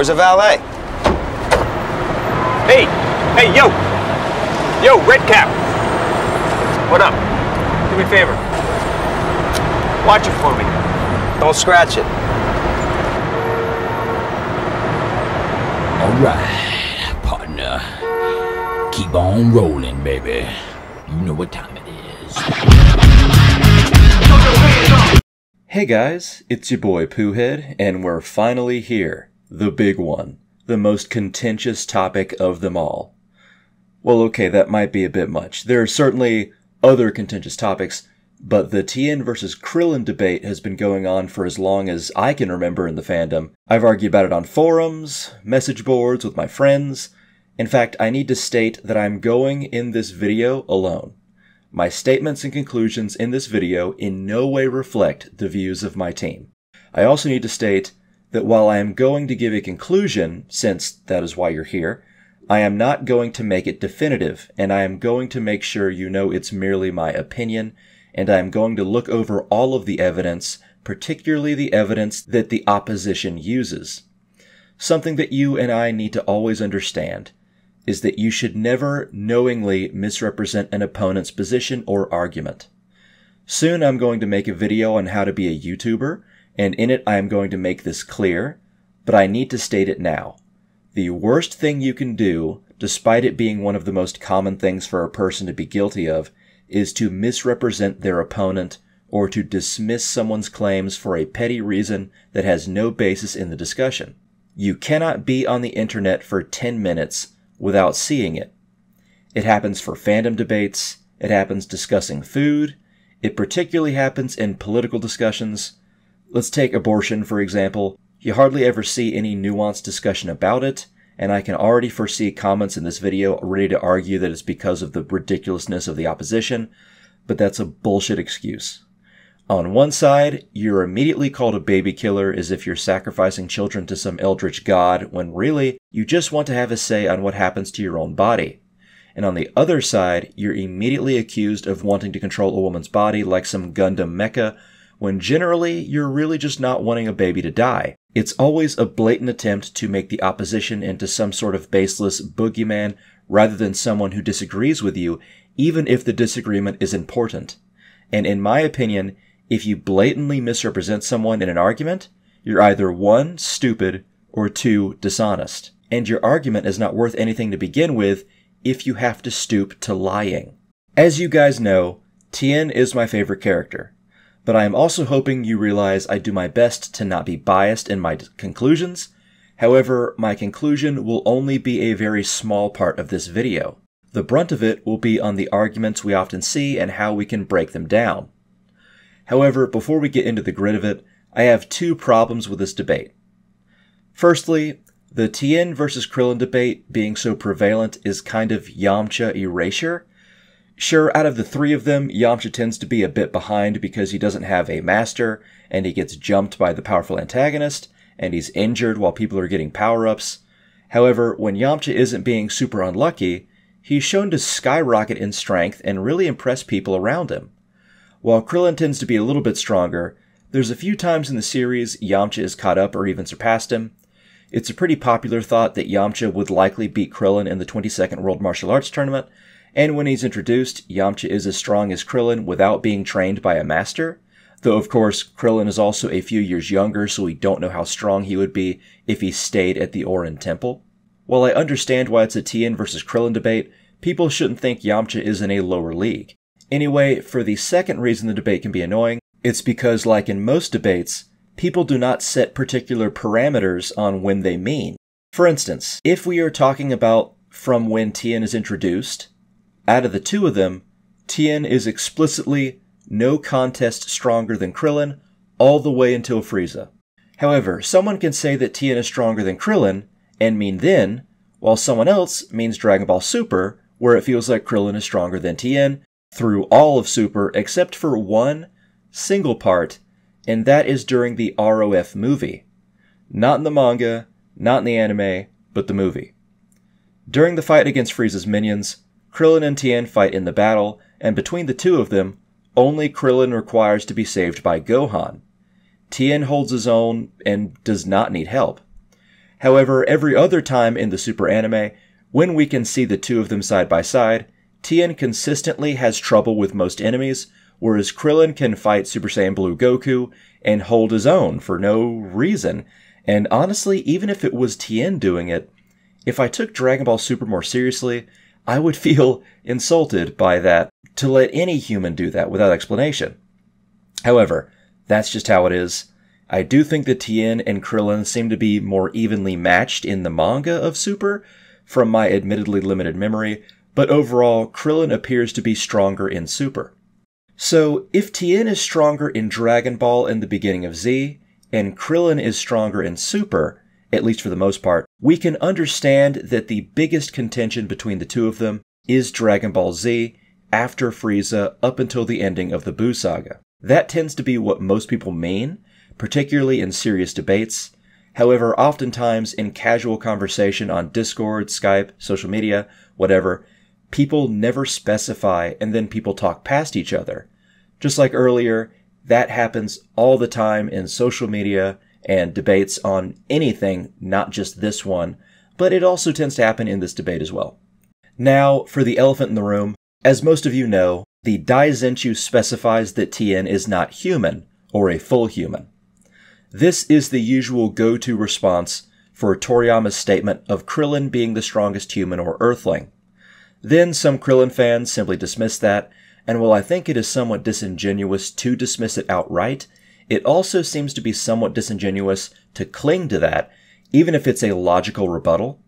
Where's the valet? Hey! Hey, yo! Yo, Red Cap! What up? Do me a favor. Watch it for me. Don't scratch it. Alright, partner. Keep on rolling, baby. You know what time it is. Hey guys, it's your boy Poohhead, and we're finally here. The big one. The most contentious topic of them all. Well, okay, that might be a bit much. There are certainly other contentious topics, but the Tien versus Krillin debate has been going on for as long as I can remember in the fandom. I've argued about it on forums, message boards with my friends. In fact, I need to state that I'm going in this video alone. My statements and conclusions in this video in no way reflect the views of my team. I also need to state that while I am going to give a conclusion, since that is why you're here, I am not going to make it definitive, and I am going to make sure you know it's merely my opinion, and I am going to look over all of the evidence, particularly the evidence that the opposition uses. Something that you and I need to always understand is that you should never knowingly misrepresent an opponent's position or argument. Soon I'm going to make a video on how to be a YouTuber, and in it I am going to make this clear, but I need to state it now. The worst thing you can do, despite it being one of the most common things for a person to be guilty of, is to misrepresent their opponent or to dismiss someone's claims for a petty reason that has no basis in the discussion. You cannot be on the internet for 10 minutes without seeing it. It happens for fandom debates, it happens discussing food, it particularly happens in political discussions. Let's take abortion, for example. You hardly ever see any nuanced discussion about it, and I can already foresee comments in this video ready to argue that it's because of the ridiculousness of the opposition, but that's a bullshit excuse. On one side, you're immediately called a baby killer as if you're sacrificing children to some eldritch god, when really, you just want to have a say on what happens to your own body. And on the other side, you're immediately accused of wanting to control a woman's body like some Gundam mecha, when generally, you're really just not wanting a baby to die. It's always a blatant attempt to make the opposition into some sort of baseless boogeyman rather than someone who disagrees with you, even if the disagreement is important. And in my opinion, if you blatantly misrepresent someone in an argument, you're either 1, stupid, or 2, dishonest. And your argument is not worth anything to begin with if you have to stoop to lying. As you guys know, Tien is my favorite character. But I am also hoping you realize I do my best to not be biased in my conclusions. However, my conclusion will only be a very small part of this video. The brunt of it will be on the arguments we often see and how we can break them down. However, before we get into the grit of it, I have 2 problems with this debate. Firstly, the Tien versus Krillin debate being so prevalent is kind of Yamcha erasure. Sure, out of the 3 of them, Yamcha tends to be a bit behind because he doesn't have a master, and he gets jumped by the powerful antagonist, and he's injured while people are getting power-ups. However, when Yamcha isn't being super unlucky, he's shown to skyrocket in strength and really impress people around him. While Krillin tends to be a little bit stronger, there's a few times in the series Yamcha is caught up or even surpassed him. It's a pretty popular thought that Yamcha would likely beat Krillin in the 22nd World Martial Arts Tournament, and when he's introduced, Yamcha is as strong as Krillin without being trained by a master. Though of course, Krillin is also a few years younger, so we don't know how strong he would be if he stayed at the Orin Temple. While I understand why it's a Tien versus Krillin debate, people shouldn't think Yamcha is in a lower league. Anyway, for the second reason the debate can be annoying, it's because, like in most debates, people do not set particular parameters on when they mean. For instance, if we are talking about from when Tien is introduced, out of the 2 of them, Tien is explicitly no contest stronger than Krillin all the way until Frieza. However, someone can say that Tien is stronger than Krillin and mean then, while someone else means Dragon Ball Super, where it feels like Krillin is stronger than Tien through all of Super except for one single part, and that is during the ROF movie. Not in the manga, not in the anime, but the movie. During the fight against Frieza's minions, Krillin and Tien fight in the battle, and between the 2 of them, only Krillin requires to be saved by Gohan. Tien holds his own and does not need help. However, every other time in the Super anime, when we can see the two of them side by side, Tien consistently has trouble with most enemies, whereas Krillin can fight Super Saiyan Blue Goku and hold his own for no reason. And honestly, even if it was Tien doing it, if I took Dragon Ball Super more seriously, I would feel insulted by that, to let any human do that without explanation. However, that's just how it is. I do think that Tien and Krillin seem to be more evenly matched in the manga of Super, from my admittedly limited memory, but overall, Krillin appears to be stronger in Super. So, if Tien is stronger in Dragon Ball in the beginning of Z, and Krillin is stronger in Super, at least for the most part, we can understand that the biggest contention between the two of them is Dragon Ball Z after Frieza up until the ending of the Buu Saga. That tends to be what most people mean, particularly in serious debates. However, oftentimes in casual conversation on Discord, Skype, social media, whatever, people never specify and then people talk past each other. Just like earlier, that happens all the time in social media and debates on anything, not just this one, but it also tends to happen in this debate as well. Now, for the elephant in the room, as most of you know, the Daizenshuu specifies that Tien is not human, or a full human. This is the usual go-to response for Toriyama's statement of Krillin being the strongest human or Earthling. Then some Krillin fans simply dismiss that, and while I think it is somewhat disingenuous to dismiss it outright, it also seems to be somewhat disingenuous to cling to that, even if it's a logical rebuttal.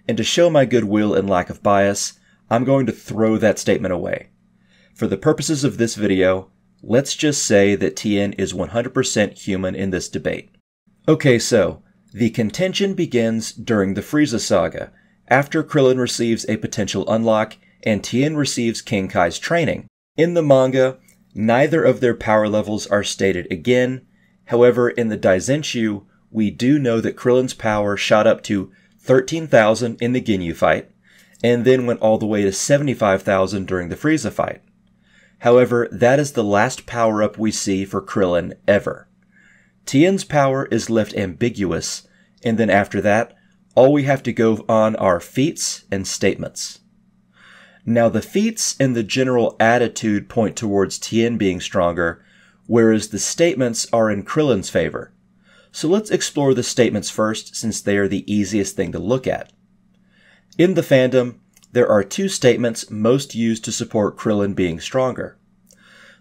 And to show my goodwill and lack of bias, I'm going to throw that statement away. For the purposes of this video, let's just say that Tien is 100% human in this debate. Okay, so, the contention begins during the Frieza Saga, after Krillin receives a potential unlock and Tien receives King Kai's training. In the manga, neither of their power levels are stated again. However, in the Daizenshuu, we do know that Krillin's power shot up to 13,000 in the Ginyu fight, and then went all the way to 75,000 during the Frieza fight. However, that is the last power-up we see for Krillin ever. Tien's power is left ambiguous, and then after that, all we have to go on are feats and statements. Now the feats and the general attitude point towards Tien being stronger, whereas the statements are in Krillin's favor. So let's explore the statements first, since they are the easiest thing to look at. In the fandom, there are two statements most used to support Krillin being stronger.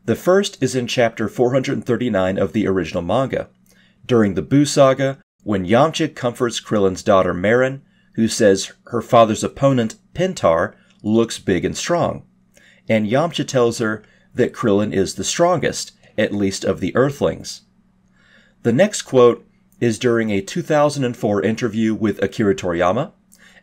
The first is in chapter 439 of the original manga, during the Buu Saga, when Yamcha comforts Krillin's daughter Marin, who says her father's opponent, Pintar, looks big and strong, and Yamcha tells her that Krillin is the strongest, at least of the Earthlings. The next quote is during a 2004 interview with Akira Toriyama,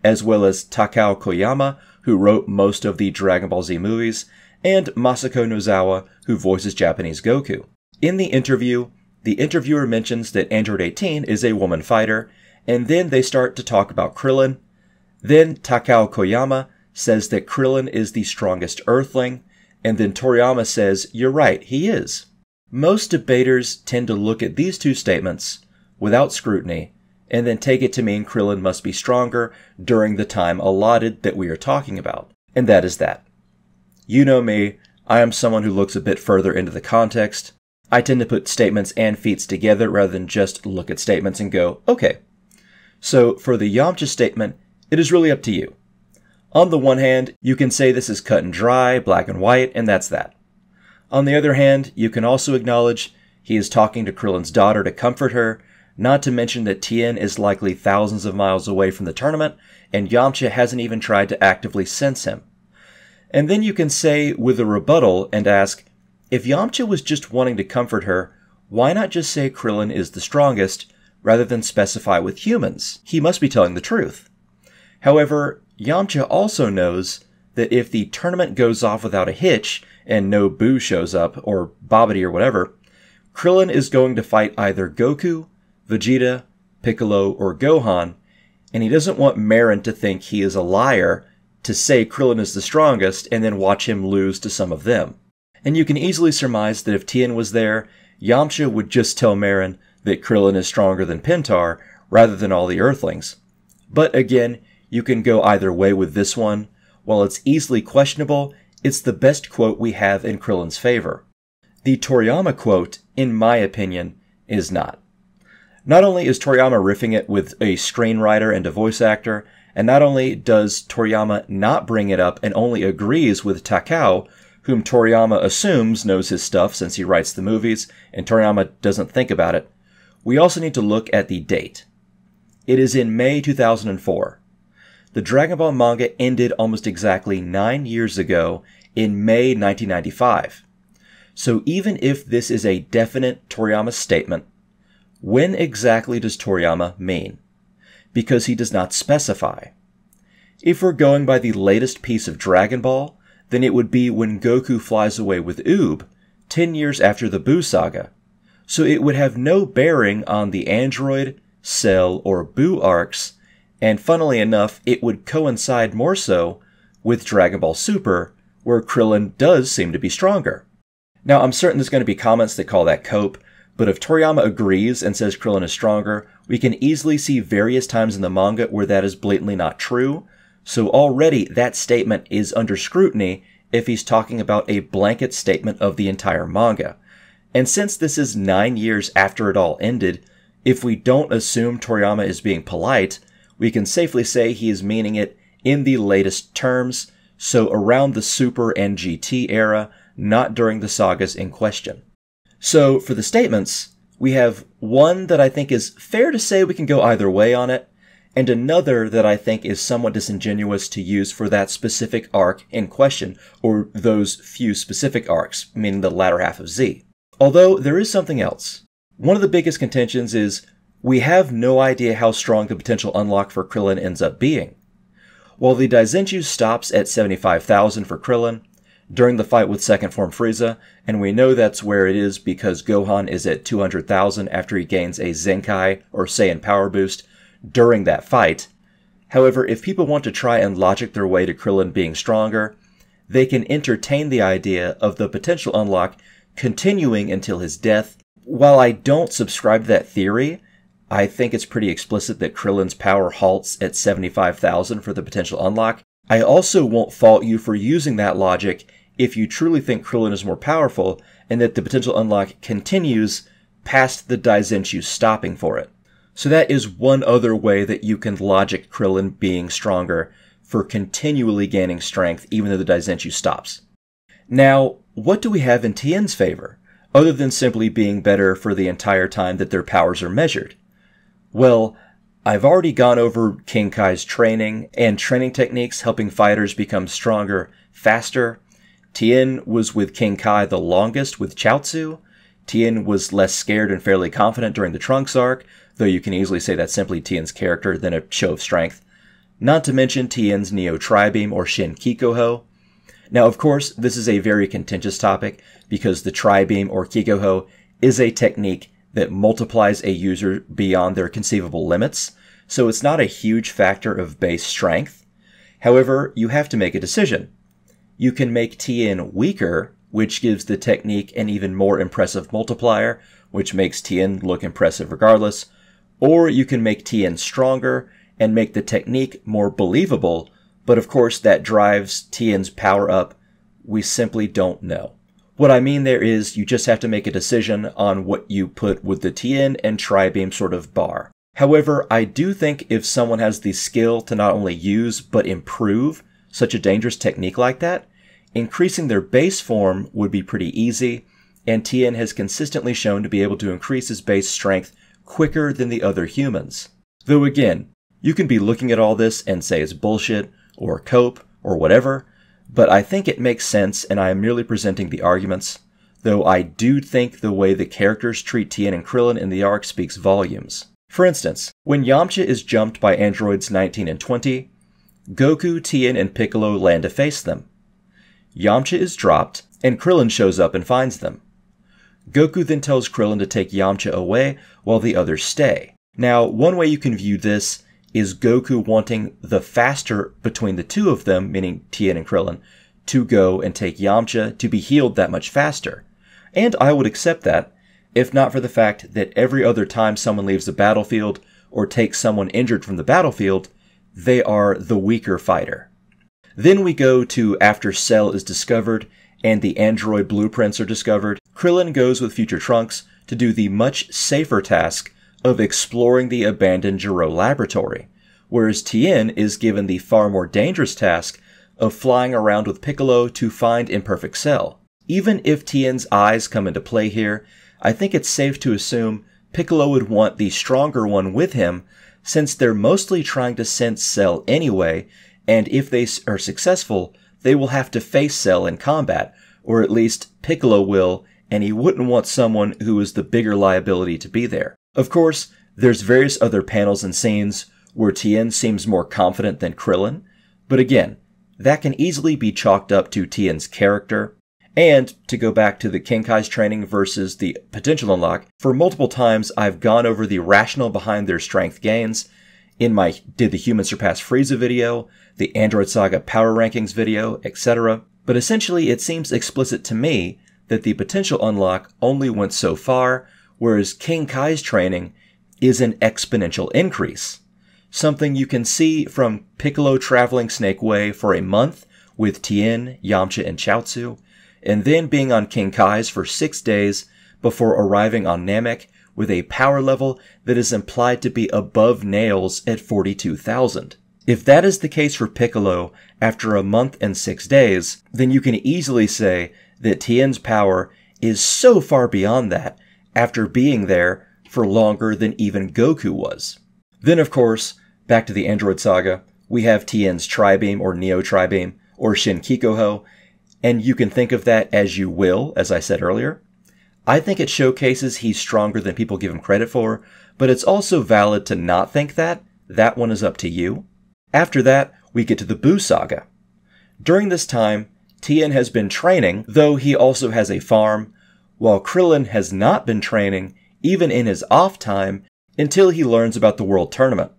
as well as Takao Koyama, who wrote most of the Dragon Ball Z movies, and Masako Nozawa, who voices Japanese Goku. In the interview, the interviewer mentions that Android 18 is a woman fighter, and then they start to talk about Krillin. Then Takao Koyama says that Krillin is the strongest Earthling, and then Toriyama says, "You're right, he is." Most debaters tend to look at these two statements without scrutiny, and then take it to mean Krillin must be stronger during the time allotted that we are talking about. And that is that. You know me, I am someone who looks a bit further into the context. I tend to put statements and feats together rather than just look at statements and go, okay. So for the Yamcha statement, it is really up to you. On the one hand, you can say this is cut and dry, black and white, and that's that. On the other hand, you can also acknowledge he is talking to Krillin's daughter to comfort her, not to mention that Tien is likely thousands of miles away from the tournament, and Yamcha hasn't even tried to actively sense him. And then you can say with a rebuttal and ask, if Yamcha was just wanting to comfort her, why not just say Krillin is the strongest, rather than specify with humans? He must be telling the truth. However, Yamcha also knows that if the tournament goes off without a hitch, and no Buu shows up, or Babidi or whatever, Krillin is going to fight either Goku, Vegeta, Piccolo, or Gohan, and he doesn't want Marin to think he is a liar to say Krillin is the strongest and then watch him lose to some of them. And you can easily surmise that if Tien was there, Yamcha would just tell Marin that Krillin is stronger than Pintar, rather than all the Earthlings. But again, you can go either way with this one. While it's easily questionable, it's the best quote we have in Krillin's favor. The Toriyama quote, in my opinion, is not. Not only is Toriyama riffing it with a screenwriter and a voice actor, and not only does Toriyama not bring it up and only agrees with Takao, whom Toriyama assumes knows his stuff since he writes the movies, and Toriyama doesn't think about it, we also need to look at the date. It is in May 2004. The Dragon Ball manga ended almost exactly 9 years ago in May 1995. So even if this is a definite Toriyama statement, when exactly does Toriyama mean? Because he does not specify. If we're going by the latest piece of Dragon Ball, then it would be when Goku flies away with Oob, 10 years after the Buu saga. So it would have no bearing on the Android, Cell, or Buu arcs, and funnily enough, it would coincide more so with Dragon Ball Super, where Krillin does seem to be stronger. Now, I'm certain there's going to be comments that call that cope, but if Toriyama agrees and says Krillin is stronger, we can easily see various times in the manga where that is blatantly not true, so already that statement is under scrutiny if he's talking about a blanket statement of the entire manga. And since this is 9 years after it all ended, if we don't assume Toriyama is being polite, we can safely say he is meaning it in the latest terms, so around the Super and GT era, not during the sagas in question. So for the statements, we have one that I think is fair to say we can go either way on it, and another that I think is somewhat disingenuous to use for that specific arc in question, or those few specific arcs, meaning the latter half of Z. Although there is something else. One of the biggest contentions is we have no idea how strong the potential unlock for Krillin ends up being. While the Daizenshuu stops at 75,000 for Krillin, during the fight with Second Form Frieza, and we know that's where it is because Gohan is at 200,000 after he gains a Zenkai or Saiyan power boost during that fight. However, if people want to try and logic their way to Krillin being stronger, they can entertain the idea of the potential unlock continuing until his death. While I don't subscribe to that theory, I think it's pretty explicit that Krillin's power halts at 75,000 for the potential unlock. I also won't fault you for using that logic if you truly think Krillin is more powerful and that the potential unlock continues past the Daizenshuu stopping for it. So that is one other way that you can logic Krillin being stronger for continually gaining strength even though the Daizenshuu stops. Now, what do we have in Tien's favor, other than simply being better for the entire time that their powers are measured? Well, I've already gone over King Kai's training and training techniques helping fighters become stronger faster. Tien was with King Kai the longest with Chaozu. Tien was less scared and fairly confident during the Trunks arc, though you can easily say that's simply Tien's character than a show of strength. Not to mention Tien's Neo Tri-Beam or Shin Kikoho. Now, of course, this is a very contentious topic because the Tri-Beam or Kikoho is a technique that multiplies a user beyond their conceivable limits, so it's not a huge factor of base strength. However, you have to make a decision. You can make Tien weaker, which gives the technique an even more impressive multiplier, which makes Tien look impressive regardless, or you can make Tien stronger and make the technique more believable, but of course that drives Tien's power up. We simply don't know. What I mean there is you just have to make a decision on what you put with the Tien and Tri-Beam sort of bar. However, I do think if someone has the skill to not only use but improve such a dangerous technique like that, increasing their base form would be pretty easy, and Tien has consistently shown to be able to increase his base strength quicker than the other humans. Though again, you can be looking at all this and say it's bullshit, or cope, or whatever, but I think it makes sense and I am merely presenting the arguments, though I do think the way the characters treat Tien and Krillin in the arc speaks volumes. For instance, when Yamcha is jumped by androids 19 and 20, Goku, Tien, and Piccolo land to face them. Yamcha is dropped, and Krillin shows up and finds them. Goku then tells Krillin to take Yamcha away while the others stay. Now, one way you can view this is Goku wanting the faster between the two of them, meaning Tien and Krillin, to go and take Yamcha to be healed that much faster. And I would accept that, if not for the fact that every other time someone leaves the battlefield, or take someone injured from the battlefield, they are the weaker fighter. Then we go to after Cell is discovered and the android blueprints are discovered. Krillin goes with future Trunks to do the much safer task of exploring the abandoned Gero laboratory, whereas Tien is given the far more dangerous task of flying around with Piccolo to find Imperfect Cell. Even if Tien's eyes come into play here, I think it's safe to assume Piccolo would want the stronger one with him, since they're mostly trying to sense Cell anyway, and if they are successful, they will have to face Cell in combat, or at least Piccolo will, and he wouldn't want someone who is the bigger liability to be there. Of course, there's various other panels and scenes where Tien seems more confident than Krillin, but again, that can easily be chalked up to Tien's character. And to go back to the Kenkai's training versus the potential unlock, for multiple times I've gone over the rationale behind their strength gains in my Did the Human Surpass Frieza video, the Android Saga Power Rankings video, etc. But essentially it seems explicit to me that the potential unlock only went so far, whereas Kenkai's training is an exponential increase. Something you can see from Piccolo traveling Snake Way for a month with Tien, Yamcha, and Chaozu, and then being on Kenkai's for 6 days before arriving on Namek with a power level that is implied to be above Nail's at 42,000. If that is the case for Piccolo after a month and 6 days, then you can easily say that Tien's power is so far beyond that after being there for longer than even Goku was. Then of course, back to the Android Saga, we have Tien's Tri-Beam or Neo Tri-Beam or Shin Kikoho, and you can think of that as you will, as I said earlier. I think it showcases he's stronger than people give him credit for, but it's also valid to not think that. That one is up to you. After that, we get to the Buu Saga. During this time, Tien has been training, though he also has a farm, while Krillin has not been training, even in his off time, until he learns about the World Tournament.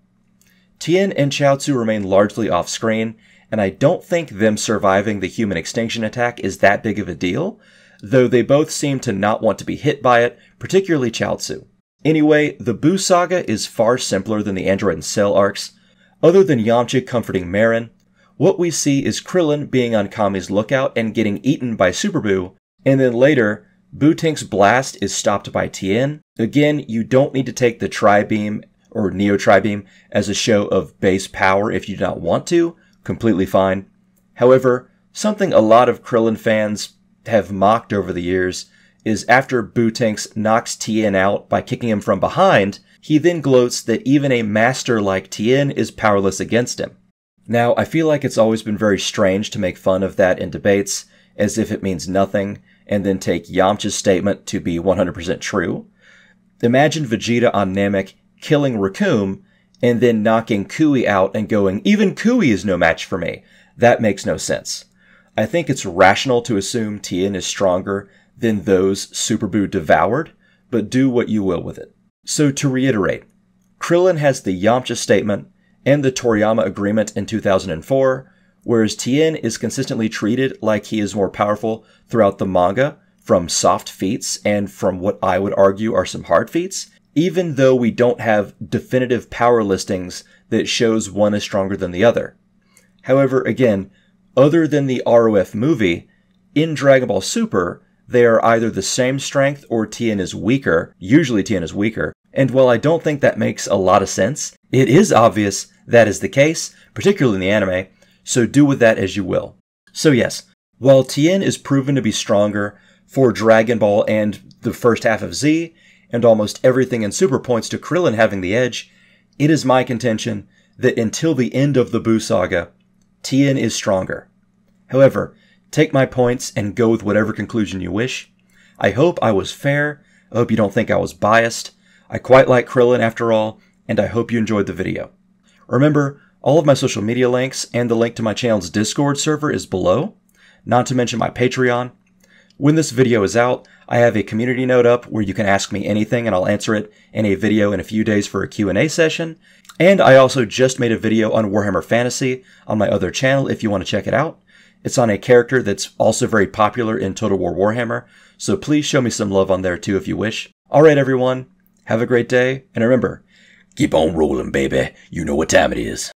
Tien and Chaozu remain largely off-screen, and I don't think them surviving the human extinction attack is that big of a deal, though they both seem to not want to be hit by it, particularly Chaozu. Anyway, the Buu Saga is far simpler than the Android and Cell arcs. Other than Yamcha comforting Marin, what we see is Krillin being on Kami's lookout and getting eaten by Super Buu, and then later, Buu-Tink's blast is stopped by Tien. Again, you don't need to take the Tri-Beam or Neo Tri-Beam as a show of base power if you do not want to. Completely fine. However, something a lot of Krillin fans have mocked over the years is after Buu-Tinks knocks Tien out by kicking him from behind, he then gloats that even a master like Tien is powerless against him. Now, I feel like it's always been very strange to make fun of that in debates, as if it means nothing, and then take Yamcha's statement to be 100% true. Imagine Vegeta on Namek killing Recoome, and then knocking Kui out and going, even Kui is no match for me. That makes no sense. I think it's rational to assume Tien is stronger than those Super Buu devoured, but do what you will with it. So to reiterate, Krillin has the Yamcha statement and the Toriyama agreement in 2004, whereas Tien is consistently treated like he is more powerful throughout the manga, from soft feats and from what I would argue are some hard feats, even though we don't have definitive power listings that shows one is stronger than the other. However, again, other than the ROF movie, in Dragon Ball Super, they are either the same strength or Tien is weaker, usually Tien is weaker, and while I don't think that makes a lot of sense, it is obvious that is the case, particularly in the anime, so do with that as you will. So yes, while Tien is proven to be stronger for Dragon Ball and the first half of Z, and almost everything in Super points to Krillin having the edge, it is my contention that until the end of the Buu Saga, Tien is stronger. However, take my points and go with whatever conclusion you wish. I hope I was fair. I hope you don't think I was biased. I quite like Krillin after all, and I hope you enjoyed the video. Remember, all of my social media links and the link to my channel's Discord server is below, not to mention my Patreon. When this video is out, I have a community note up where you can ask me anything and I'll answer it in a video in a few days for a Q&A session. And I also just made a video on Warhammer Fantasy on my other channel if you want to check it out. It's on a character that's also very popular in Total War Warhammer, so please show me some love on there too if you wish. Alright everyone, have a great day, and remember, Keep on rolling, baby. You know what time it is.